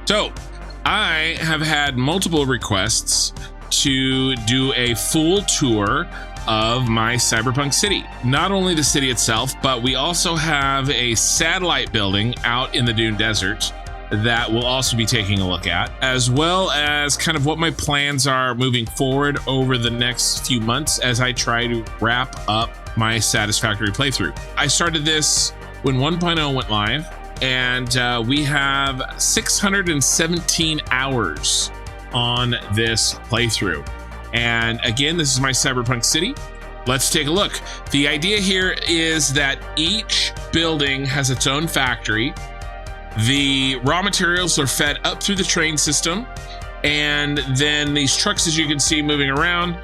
So I have had multiple requests to do a full tour of my Cyberpunk city. Not only the city itself, but we also have a satellite building out in the Dune Desert that we'll also be taking a look at, as well as kind of what my plans are moving forward over the next few months as I try to wrap up my Satisfactory playthrough. I started this when 1.0 went live, and we have 617 hours on this playthrough. And again, this is my Cyberpunk city. Let's take a look. The idea here is that each building has its own factory. The raw materials are fed up through the train system, and then these trucks, as you can see moving around,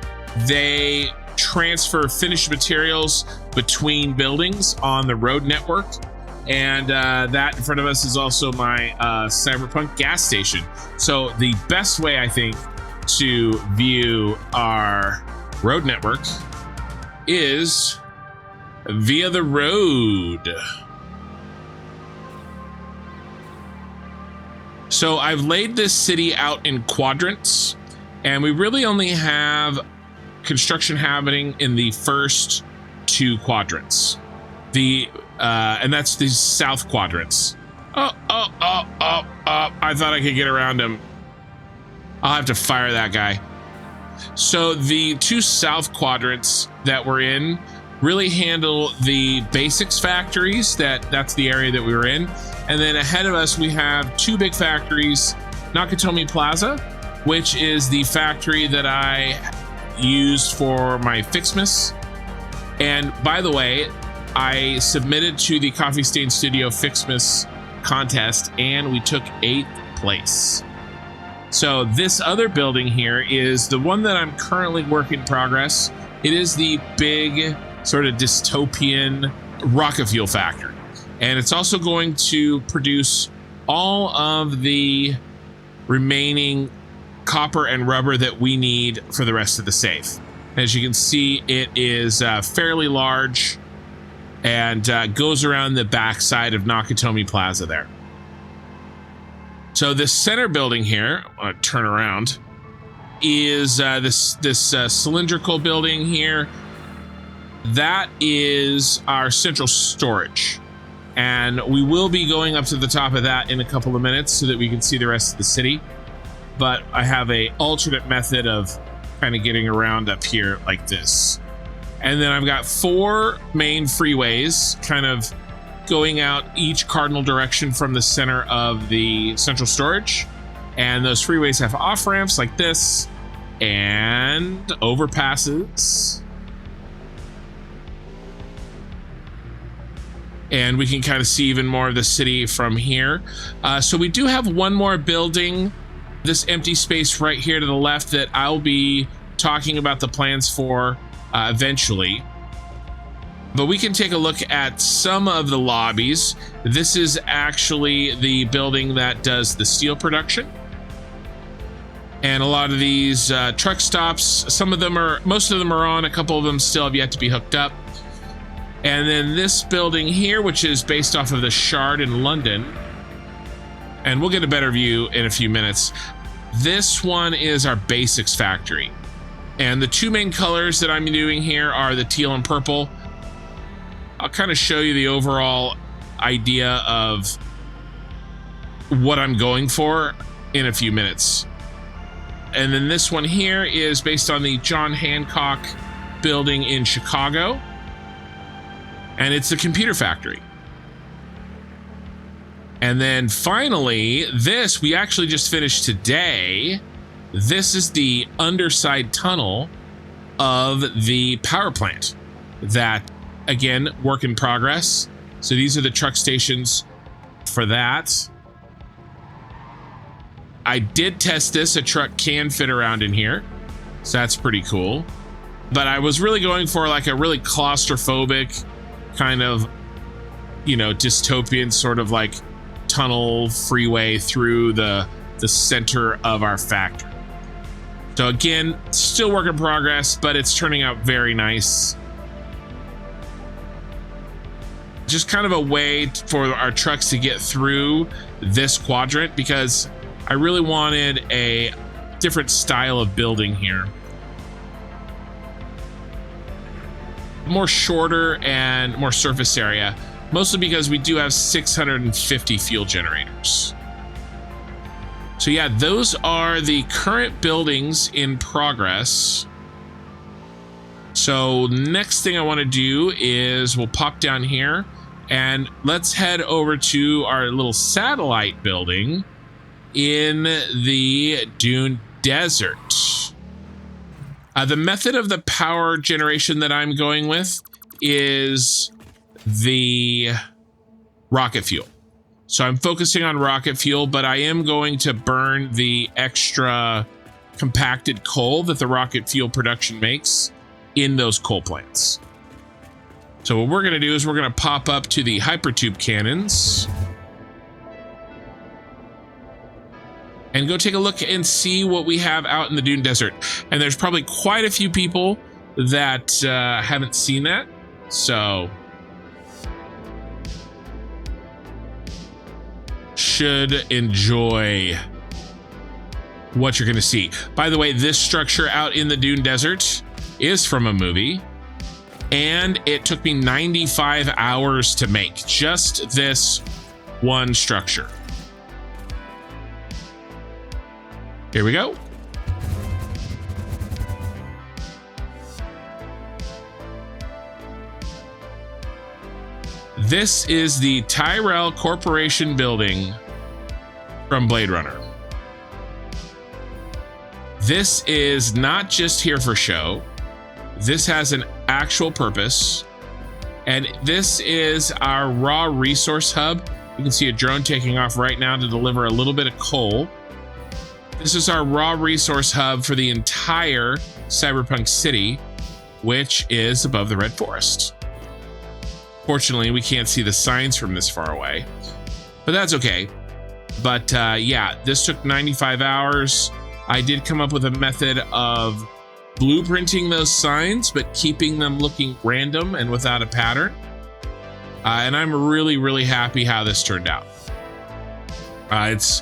they transfer finished materials between buildings on the road network. And that in front of us is also my Cyberpunk gas station. So the best way, I think, to view our road network is via the road. So I've laid this city out in quadrants, and we really only have construction happening in the first two quadrants. And that's the south quadrants. Oh, I thought I could get around him. I'll have to fire that guy. So the two south quadrants that we're in really handle the basics factories. That's the area that we were in. And then ahead of us, we have two big factories, Nakatomi Plaza, which is the factory that I used for my Fixmas. And by the way, I submitted to the Coffee Stain Studio Fixmas contest, and we took 8th place. So this other building here is the one that I'm currently work in progress. It is the big sort of dystopian rocket fuel factory. And it's also going to produce all of the remaining copper and rubber that we need for the rest of the safe. As you can see, it is fairly large and goes around the backside of Nakatomi Plaza there. So this center building here, I'll turn around, is this cylindrical building here. That is our central storage. And we will be going up to the top of that in a couple of minutes so that we can see the rest of the city. But I have a alternate method of kind of getting around up here like this. And then I've got 4 main freeways kind of going out each cardinal direction from the center of the central storage. And those freeways have off ramps like this and overpasses. And we can kind of see even more of the city from here. So we do have one more building, this empty space right here to the left, that I'll be talking about the plans for eventually. But we can take a look at some of the lobbies. This is actually the building that does the steel production. And a lot of these truck stops, most of them are on, a couple of them still have yet to be hooked up. And then this building here, which is based off of the Shard in London, and we'll get a better view in a few minutes. This one is our basics factory. And the 2 main colors that I'm doing here are the teal and purple. I'll kind of show you the overall idea of what I'm going for in a few minutes. And then this one here is based on the John Hancock building in Chicago. And it's a computer factory. And then finally, this we actually just finished today. This is the underside tunnel of the power plant. That, again, work in progress. So these are the truck stations for that. I did test this. A truck can fit around in here. So that's pretty cool. But I was really going for like a really claustrophobic kind of, dystopian sort of like tunnel freeway through the center of our factory. So again, still work in progress, but it's turning out very nice. Just kind of a way for our trucks to get through this quadrant, because I really wanted a different style of building here. More shorter and more surface area, mostly because we do have 650 fuel generators. So yeah, those are the current buildings in progress. So next thing I want to do is we'll pop down here and let's head over to our little satellite building in the Dune Desert. The method of the power generation that I'm going with is the rocket fuel. So I'm focusing on rocket fuel, but I am going to burn the extra compacted coal that the rocket fuel production makes in those coal plants. So what we're going to do is we're going to pop up to the hypertube cannons and go take a look and see what we have out in the Dune Desert. And there's probably quite a few people that haven't seen that. So should enjoy what you're going to see. By the way, this structure out in the Dune Desert is from a movie, and it took me 95 hours to make just this one structure. Here we go. This is the Tyrell Corporation building from Blade Runner. This is not just here for show. This has an actual purpose. And this is our raw resource hub. You can see a drone taking off right now to deliver a little bit of coal. This is our raw resource hub for the entire Cyberpunk city, which is above the Red Forest. Fortunately, we can't see the signs from this far away, but that's okay. But yeah, this took 95 hours. I did come up with a method of blueprinting those signs, but keeping them looking random and without a pattern. And I'm really, really happy how this turned out. It's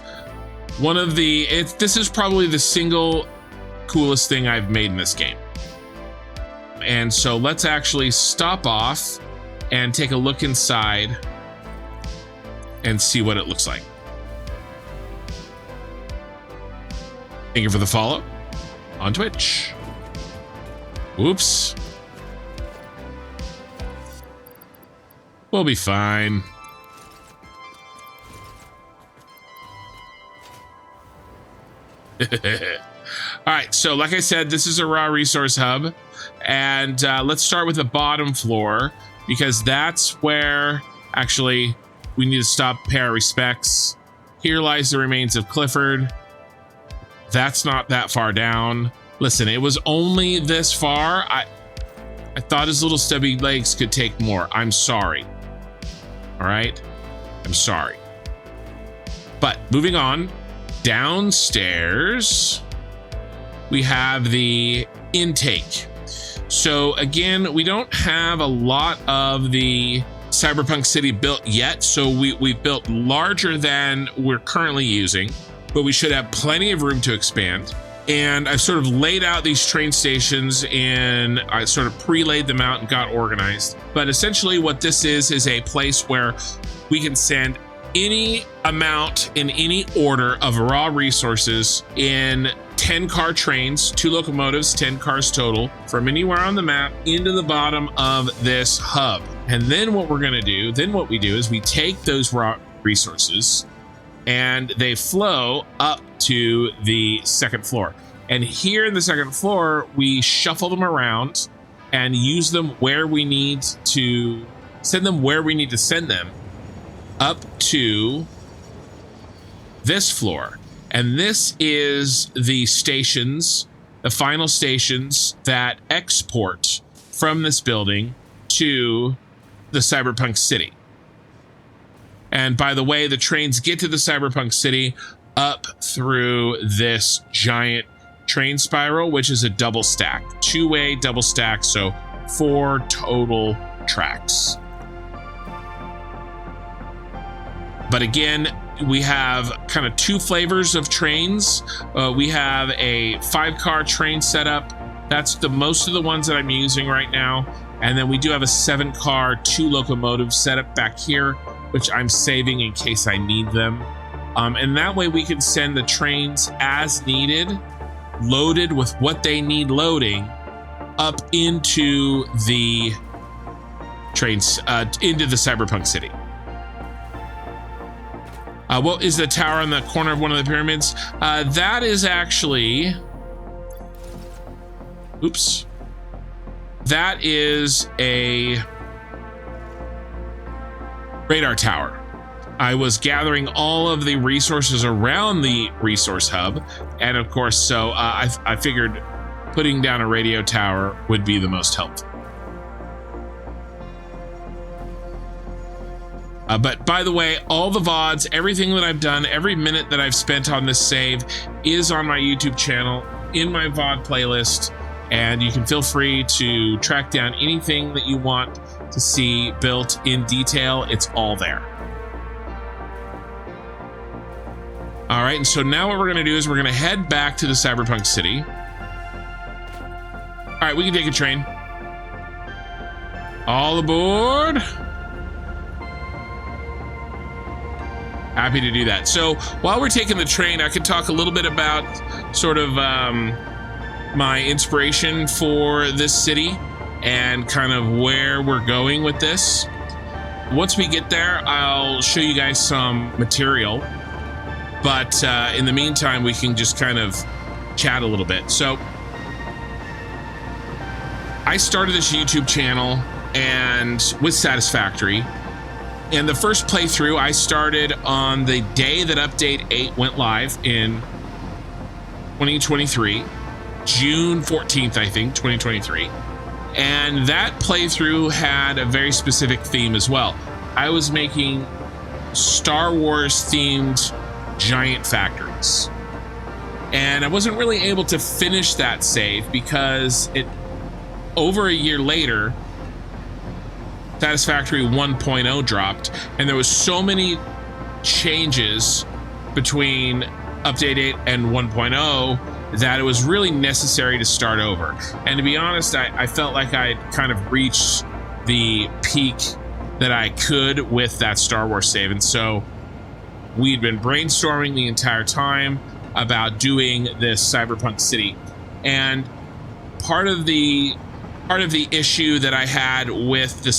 one of the, this is probably the single coolest thing I've made in this game. And so let's actually stop off and take a look inside and see what it looks like. Thank you for the follow on Twitch. Whoops. We'll be fine. All right, so like I said, this is a raw resource hub, and let's start with the bottom floor, because that's where actually we need to stop, pay our respects. Here lies the remains of Clifford. That's not that far down. Listen, it was only this far. I thought his little stubby legs could take more. I'm sorry. All right, I'm sorry. But moving on, downstairs we have the intake. So again, we don't have a lot of the Cyberpunk city built yet, so we've built larger than we're currently using, but we should have plenty of room to expand. And I've sort of laid out these train stations, and I sort of pre-laid them out and got organized. But essentially what this is a place where we can send any amount in any order of raw resources in 10-car trains, 2 locomotives, 10 cars total, from anywhere on the map into the bottom of this hub. And then what we're gonna do, what we do is we take those raw resources and they flow up to the second floor. And here in the second floor, we shuffle them around and use them where we need to send them, where we need to send them, up to this floor. And this is the stations, the final stations that export from this building to the Cyberpunk city. And by the way, the trains get to the Cyberpunk city up through this giant train spiral, which is a double stack, 2-way double stack, so 4 total tracks. But again, we have kind of two flavors of trains. We have a 5-car train setup. That's the most of the ones that I'm using right now. And then we do have a 7-car, 2 locomotive setup back here, which I'm saving in case I need them. And that way we can send the trains as needed, loaded with what they need loading, up into the trains, into the Cyberpunk city. What is the tower on the corner of one of the pyramids? That is actually... Oops. That is a radar tower. I was gathering all of the resources around the resource hub. And of course, so I figured putting down a radio tower would be the most helpful. But by the way, all the VODs, everything that I've done, every minute that I've spent on this save is on my YouTube channel, in my VOD playlist, and you can feel free to track down anything that you want to see built in detail. It's all there. All right, and so now what we're gonna do is we're gonna head back to the Cyberpunk city. All right, we can take a train. All aboard. Happy to do that. So while we're taking the train, I could talk a little bit about sort of my inspiration for this city and kind of where we're going with this. Once we get there, I'll show you guys some material. But in the meantime, we can just kind of chat a little bit. So I started this YouTube channel and with Satisfactory. And the first playthrough I started on the day that Update 8 went live in 2023, June 14th, I think, 2023. And that playthrough had a very specific theme as well. I was making Star Wars themed giant factories. And I wasn't really able to finish that save because over a year later, Satisfactory 1.0 dropped, and there was so many changes between Update 8 and 1.0 that it was really necessary to start over. And to be honest, I felt like I kind of reached the peak that I could with that Star Wars save. And so we'd been brainstorming the entire time about doing this Cyberpunk city. And part of the issue that I had with the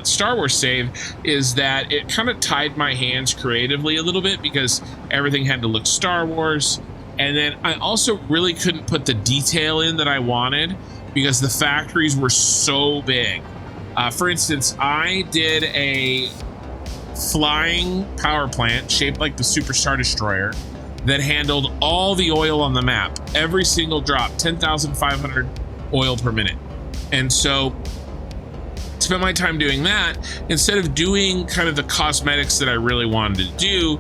Star Wars save is that it kind of tied my hands creatively a little bit because everything had to look Star Wars. And then I also really couldn't put the detail in that I wanted because the factories were so big. For instance, I did a flying power plant shaped like the Super Star Destroyer that handled all the oil on the map, every single drop, 10,500 oil per minute. And so spent my time doing that instead of doing kind of the cosmetics that I really wanted to do,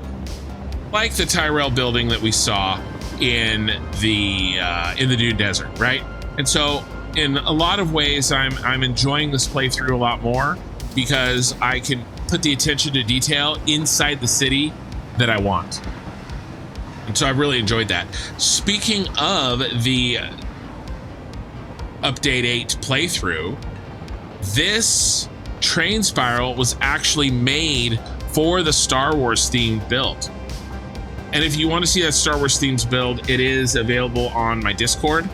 like the Tyrell building that we saw in the Dune Desert, right? And so in a lot of ways, I'm enjoying this playthrough a lot more because I can put the attention to detail inside the city that I want. And so I really enjoyed that. Speaking of the Update 8 playthrough, this train spiral was actually made for the Star Wars themed build. And if you want to see that Star Wars themed build, it is available on my Discord.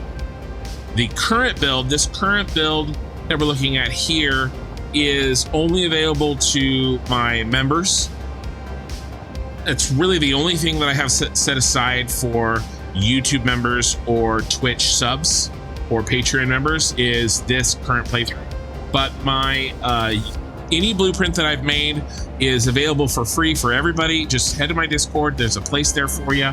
The current build, this current build that we're looking at here, is only available to my members. It's really the only thing that I have set aside for YouTube members or Twitch subs or Patreon members is this current playthrough. But my any blueprint that I've made is available for free for everybody. Just head to my Discord. There's a place there for you.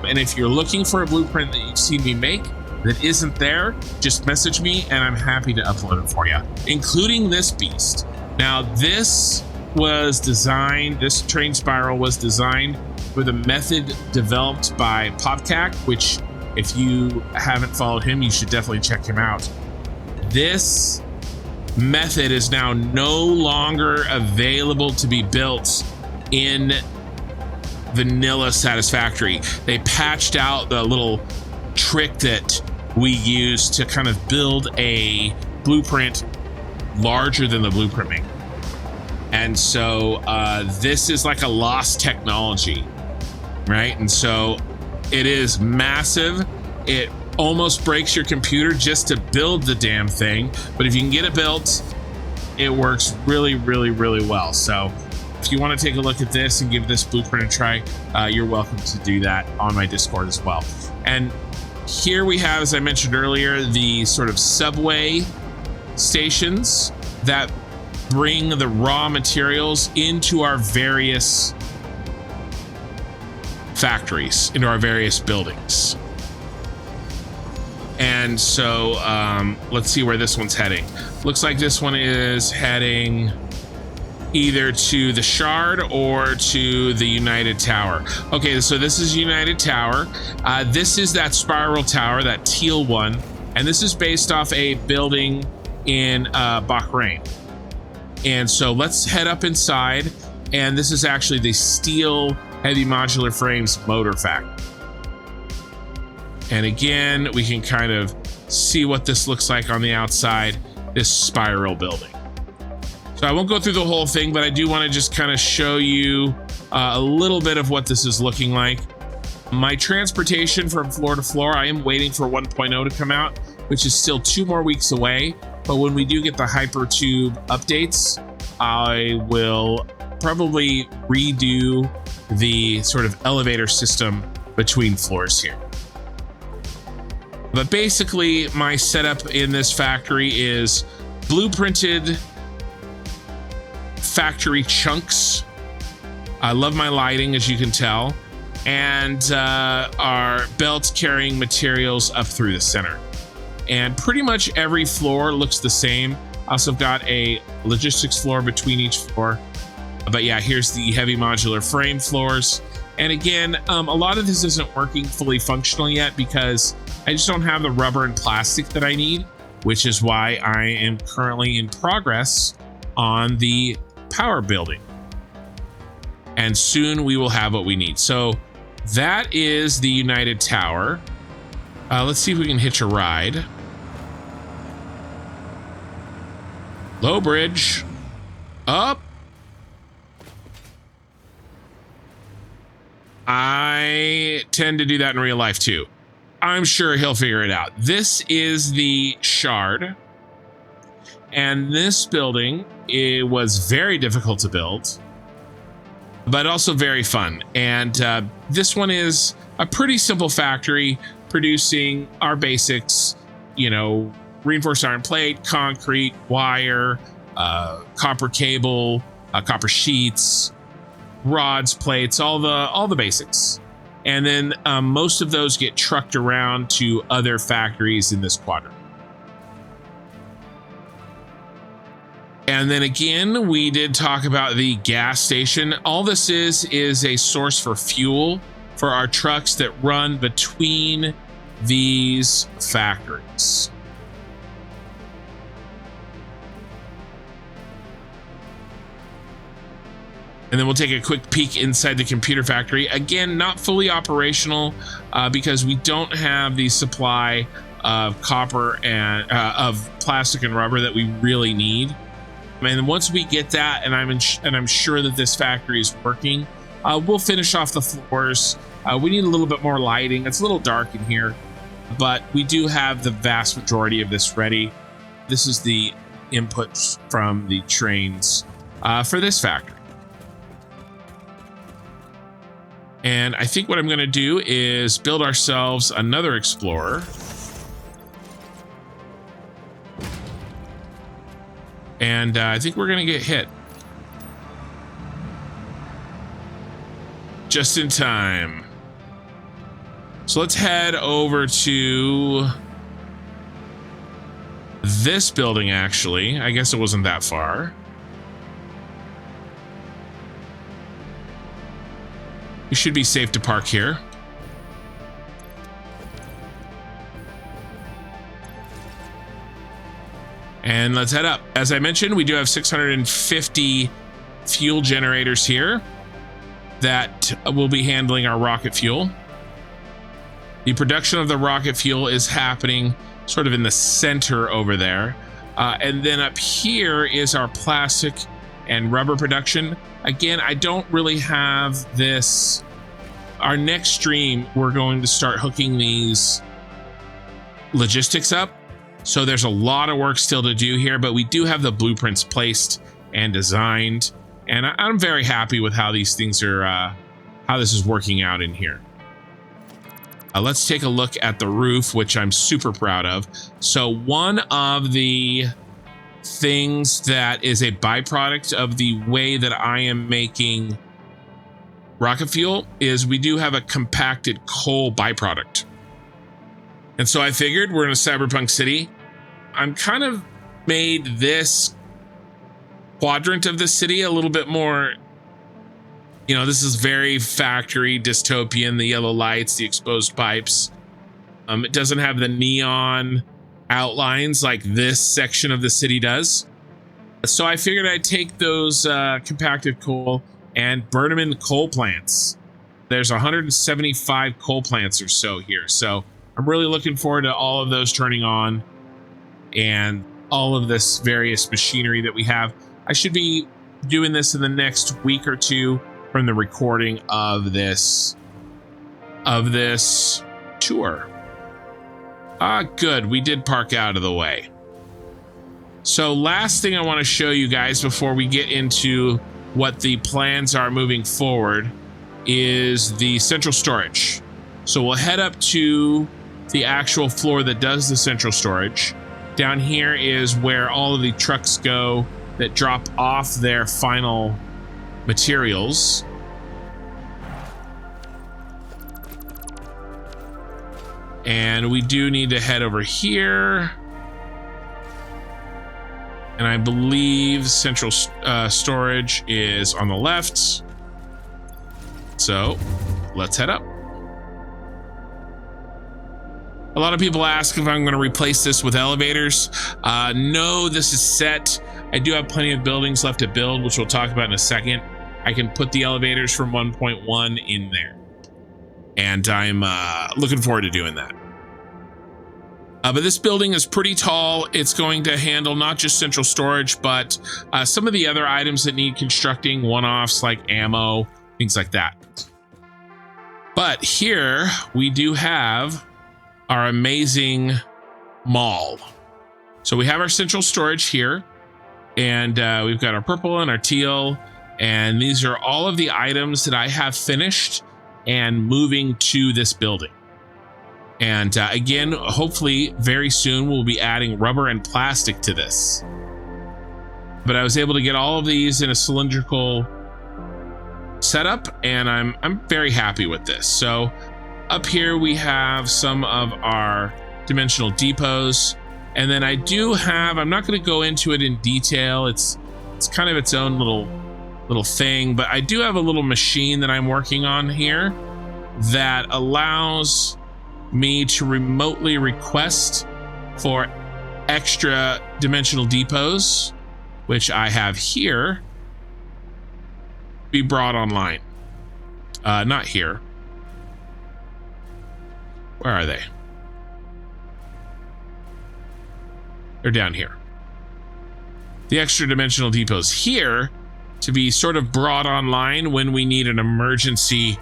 And if you're looking for a blueprint that you've seen me make that isn't there, just message me and I'm happy to upload it for you, including this beast. Now, this train spiral was designed with a method developed by Popcac, which if you haven't followed him, you should definitely check him out. This method is now no longer available to be built in vanilla Satisfactory. They patched out the little trick that we use to kind of build a blueprint larger than the blueprint maker. And so this is like a lost technology, right? And so it is massive. It almost breaks your computer just to build the damn thing. But if you can get it built, it works really, really, really well. So if you want to take a look at this and give this blueprint a try, you're welcome to do that on my Discord as well. And here we have, as I mentioned earlier, the sort of subway stations that bring the raw materials into our various factories, into our various buildings. And so let's see where this one's heading. Looks like this one is heading either to the Shard or to the United Tower. Okay, so this is United Tower. This is that spiral tower, that teal one. And this is based off a building in Bahrain. And so let's head up inside. And this is actually the steel heavy modular frames motor factory. And again, we can kind of see what this looks like on the outside, this spiral building. So I won't go through the whole thing, but I do want to just kind of show you a little bit of what this is looking like. My transportation from floor to floor, I am waiting for 1.0 to come out, which is still 2 more weeks away. But when we do get the Hypertube updates, I will probably redo the sort of elevator system between floors here. But basically, my setup in this factory is blueprinted factory chunks. I love my lighting, as you can tell, and our belts carrying materials up through the center. And pretty much every floor looks the same. I also got a logistics floor between each floor. But yeah, here's the heavy modular frame floors. And again, a lot of this isn't working fully functional yet because I just don't have the rubber and plastic that I need, which is why I am currently in progress on the power building. And soon we will have what we need. So that is the United Tower. Let's see if we can hitch a ride. Low bridge. Up. I tend to do that in real life too. I'm sure he'll figure it out. This is the Shard. And this building, it was very difficult to build, but also very fun. And this one is a pretty simple factory producing our basics, you know, reinforced iron plate, concrete, wire, copper cable, copper sheets, rods, plates, all the basics. And then most of those get trucked around to other factories in this quadrant. And then again, we did talk about the gas station. All this is a source for fuel for our trucks that run between these factories. And then we'll take a quick peek inside the computer factory. Again, not fully operational because we don't have the supply of copper and of plastic and rubber that we really need. And once we get that, and I'm sure that this factory is working, we'll finish off the floors. We need a little bit more lighting. It's a little dark in here, but we do have the vast majority of this ready. This is the inputs from the trains for this factory. And I think what I'm going to do is build ourselves another Explorer. And I think we're going to get hit. Just in time. So let's head over to this building, actually. I guess it wasn't that far. We should be safe to park here. And let's head up. As I mentioned, we do have 650 fuel generators here. that will be handling our rocket fuel. The production of the rocket fuel is happening sort of in the center over there. And then up here is our plastic and rubber production. Again, I don't really have this. Our next stream, we're going to start hooking these logistics up. So there's a lot of work still to do here, but we do have the blueprints placed and designed. And I'm very happy with how these things are, how this is working out in here. Let's take a look at the roof, which I'm super proud of. So one of the things that is a byproduct of the way that I am making rocket fuel is we do have a compacted coal byproduct. And so I figured we're in a cyberpunk city. I'm kind of made this quadrant of the city a little bit more, you know, this is very factory dystopian, the yellow lights, the exposed pipes. It doesn't have the neon outlines like this section of the city does. So I figured I'd take those compacted coal and burn them in coal plants. There's 175 coal plants or so here. So I'm really looking forward to all of those turning on and all of this various machinery that we have. I should be doing this in the next week or two from the recording of this tour. Good. We did park out of the way. So last thing I want to show you guys before we get into what the plans are moving forward is the central storage. So we'll head up to the actual floor that does the central storage. Down here is where all of the trucks go that drop off their final materials. And we do need to head over here. And I believe central storage is on the left. So let's head up. A lot of people ask if I'm going to replace this with elevators. No, this is set. I do have plenty of buildings left to build, which we'll talk about in a second. I can put the elevators from 1.1 in there. And I'm looking forward to doing that. But this building is pretty tall. It's going to handle not just central storage, but some of the other items that need constructing, one-offs like ammo, things like that. But here we do have our amazing mall. So we have our central storage here, and we've got our purple and our teal, and these are all of the items that I have finished and moving to this building. And again, hopefully very soon we'll be adding rubber and plastic to this. But I was able to get all of these in a cylindrical setup, and I'm very happy with this. So up here we have some of our dimensional depots, and then I do have, I'm not going to go into it in detail. It's kind of its own little thing, but I do have a little machine that I'm working on here that allows me to remotely request for extra dimensional depots, which I have here, be brought online. Not here. Where are they? They're down here. The extra dimensional depots here to be sort of brought online when we need an emergency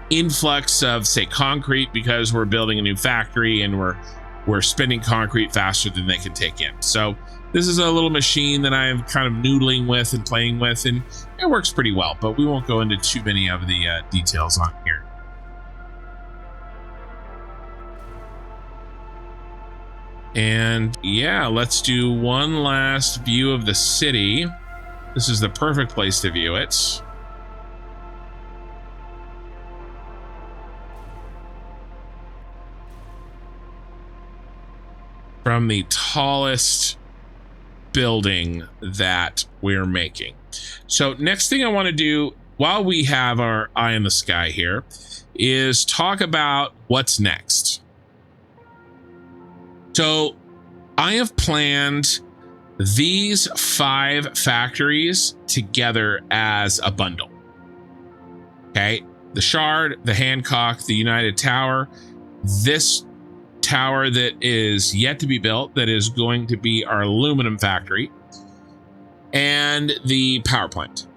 influx of, say, concrete, because we're building a new factory and we're spending concrete faster than they can take in. So this is a little machine that I'm kind of noodling with and playing with, and it works pretty well, but we won't go into too many of the details on here. And yeah, let's do one last view of the city. This is the perfect place to view it. From the tallest building that we're making. So next thing I want to do while we have our eye in the sky here is talk about what's next. So I have planned these 5 factories together as a bundle. Okay, the Shard, the Hancock, the United Tower, this tower that is yet to be built, that is going to be our aluminum factory, and the power plant.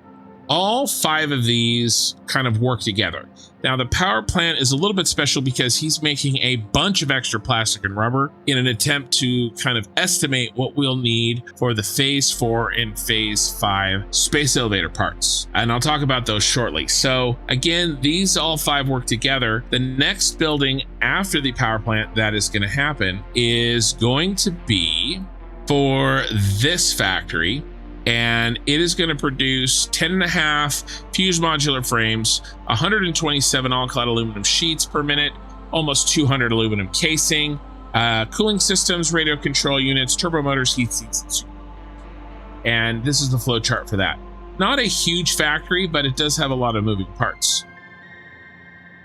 All 5 of these kind of work together. Now, the power plant is a little bit special because he's making a bunch of extra plastic and rubber in an attempt to kind of estimate what we'll need for the phase 4 and phase 5 space elevator parts. And I'll talk about those shortly. So again, these all 5 work together. The next building after the power plant that is going to happen is going to be for this factory. And it is going to produce 10.5 fused modular frames, 127 all-clad aluminum sheets per minute, almost 200 aluminum casing, cooling systems, radio control units, turbo motors, heat sinks, and this is the flow chart for that. Not a huge factory, but it does have a lot of moving parts.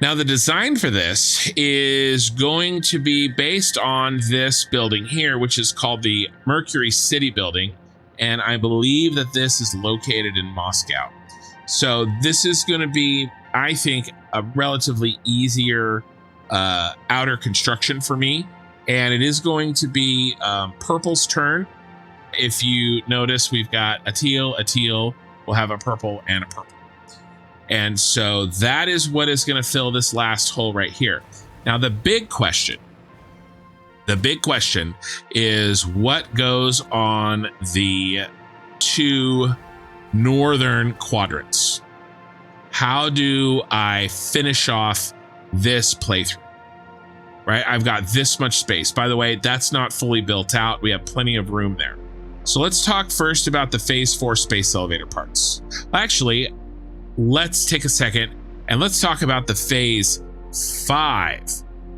Now, the design for this is going to be based on this building here, which is called the Mercury City building. And I believe that this is located in Moscow. So this is going to be, I think, a relatively easier outer construction for me. And it is going to be purple's turn. If you notice, we've got a teal, we'll have a purple and a purple. And so that is what is going to fill this last hole right here. Now, the big question is what goes on the 2 northern quadrants. How do I finish off this playthrough? Right, I've got this much space. By the way, that's not fully built out. We have plenty of room there. So let's talk first about the phase 4 space elevator parts. Actually, let's take a second and let's talk about the phase 5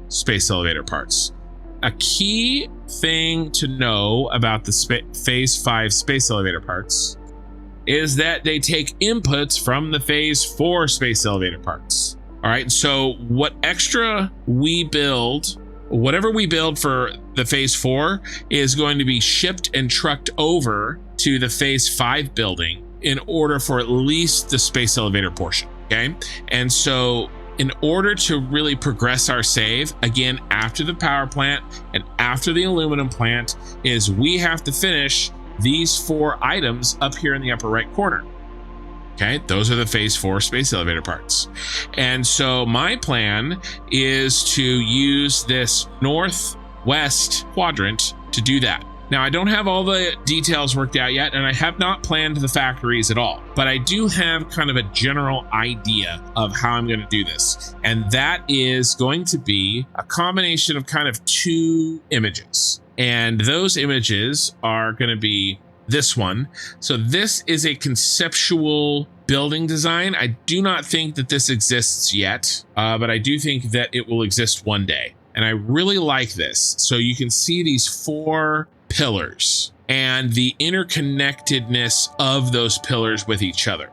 space elevator parts. A key thing to know about the phase 5 space elevator parts is that they take inputs from the phase 4 space elevator parts. All right, so what extra we build, whatever we build for the phase 4 is going to be shipped and trucked over to the phase 5 building in order for at least the space elevator portion. Okay, and so in order to really progress our save, again, after the power plant and after the aluminum plant, is we have to finish these 4 items up here in the upper right corner. Okay, those are the phase 4 space elevator parts. And so my plan is to use this northwest quadrant to do that. Now, I don't have all the details worked out yet, and I have not planned the factories at all, but I do have kind of a general idea of how I'm going to do this. And that is going to be a combination of kind of 2 images. And those images are going to be this one. So this is a conceptual building design. I do not think that this exists yet, but I do think that it will exist one day. And I really like this. So you can see these 4 pillars and the interconnectedness of those pillars with each other.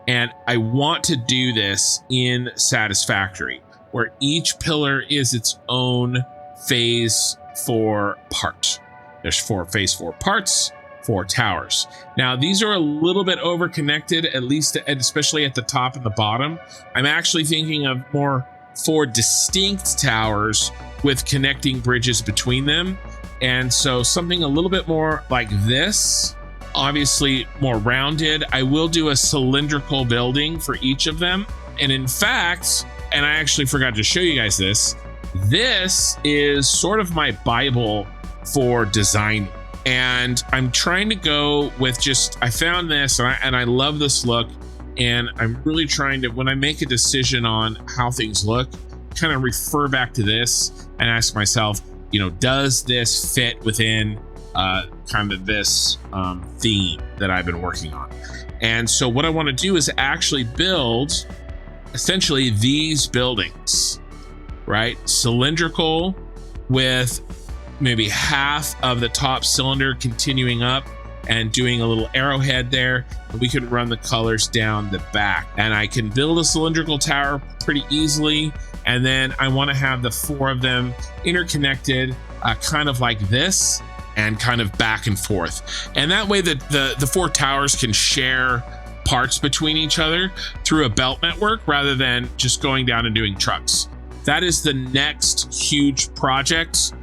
And I want to do this in Satisfactory, where each pillar is its own phase 4 part. There's 4 phase 4 parts, 4 towers. Now, these are a little bit over connected, at least, especially at the top and the bottom. I'm actually thinking of more 4 distinct towers with connecting bridges between them. And so something a little bit more like this, obviously more rounded. I will do a cylindrical building for each of them. And in fact, and I actually forgot to show you guys this, this is sort of my Bible for design. And I'm trying to go with just, I found this and I love this look. And I'm really trying to, when I make a decision on how things look, kind of refer back to this and ask myself, you know, does this fit within kind of this theme that I've been working on? And so what I want to do is actually build essentially these buildings, right? Cylindrical with maybe half of the top cylinder continuing up and doing a little arrowhead there. We could run the colors down the back, and I can build a cylindrical tower pretty easily. And then I want to have the 4 of them interconnected, kind of like this, and kind of back and forth. And that way the 4 towers can share parts between each other through a belt network rather than just going down and doing trucks. That is the next huge project,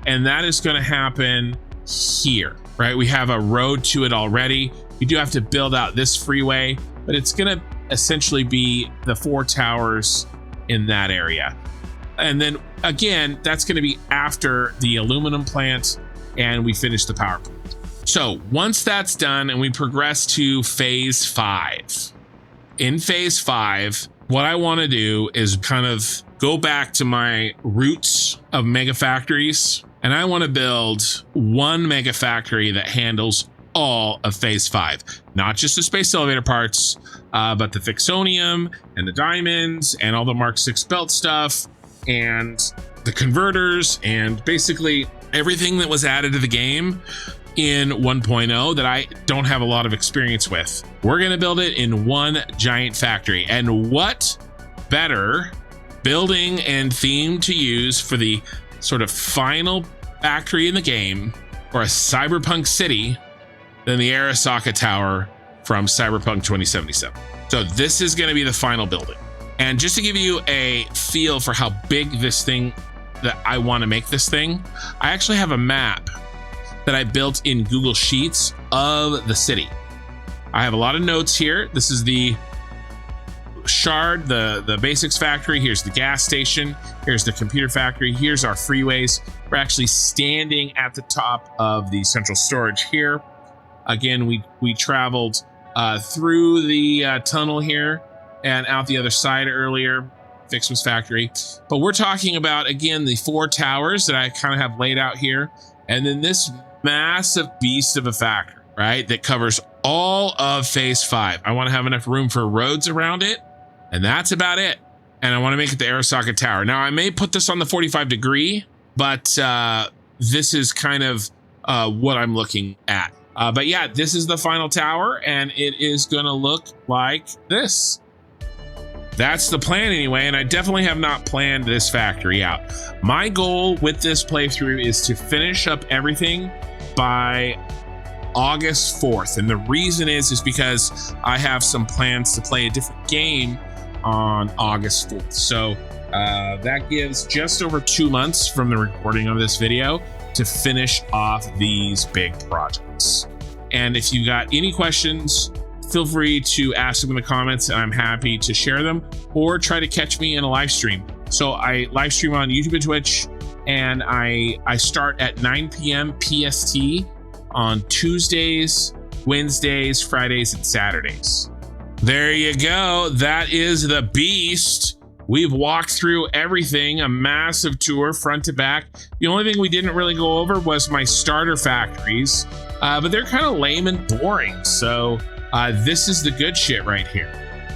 and that is going to happen here, right? We have a road to it already. We do have to build out this freeway, but it's going to essentially be the 4 towers in that area. And then again, that's going to be after the aluminum plant and we finish the power plant. So once that's done and we progress to phase 5, in phase 5, what I want to do is kind of go back to my roots of mega factories, and I want to build one mega factory that handles all of phase 5, not just the space elevator parts, but the Fixonium and the diamonds and all the Mark 6 belt stuff and the converters and basically everything that was added to the game in 1.0 that I don't have a lot of experience with. We're going to build it in one giant factory. And what better building and theme to use for the sort of final factory in the game or a cyberpunk city than the Arasaka Tower from Cyberpunk 2077. So this is going to be the final building. And just to give you a feel for how big this thing that I want to make this thing, I actually have a map that I built in Google Sheets of the city. I have a lot of notes here. This is the Shard, the basics factory. Here's the gas station. Here's the computer factory. Here's our freeways. We're actually standing at the top of the central storage here. Again, we traveled through the tunnel here and out the other side earlier. Fixmas factory. But we're talking about, again, the 4 towers that I kind of have laid out here. And then this massive beast of a factory, right? That covers all of phase 5. I want to have enough room for roads around it. And that's about it. And I want to make it the Arasaka Tower. Now, I may put this on the 45 degree, but this is kind of what I'm looking at. But yeah, this is the final tower, and it is going to look like this. That's the plan anyway, and I definitely have not planned this factory out. My goal with this playthrough is to finish up everything by August 4th. And the reason is because I have some plans to play a different game on August 4th. So that gives just over 2 months from the recording of this video to finish off these big projects. And if you got any questions, feel free to ask them in the comments, and I'm happy to share them or try to catch me in a live stream. So I live stream on YouTube and Twitch, and I start at 9 p.m. PST on Tuesdays, Wednesdays, Fridays, and Saturdays. There you go. That is the beast. We've walked through everything, a massive tour front to back. The only thing we didn't really go over was my starter factories, but they're kind of lame and boring. So this is the good shit right here.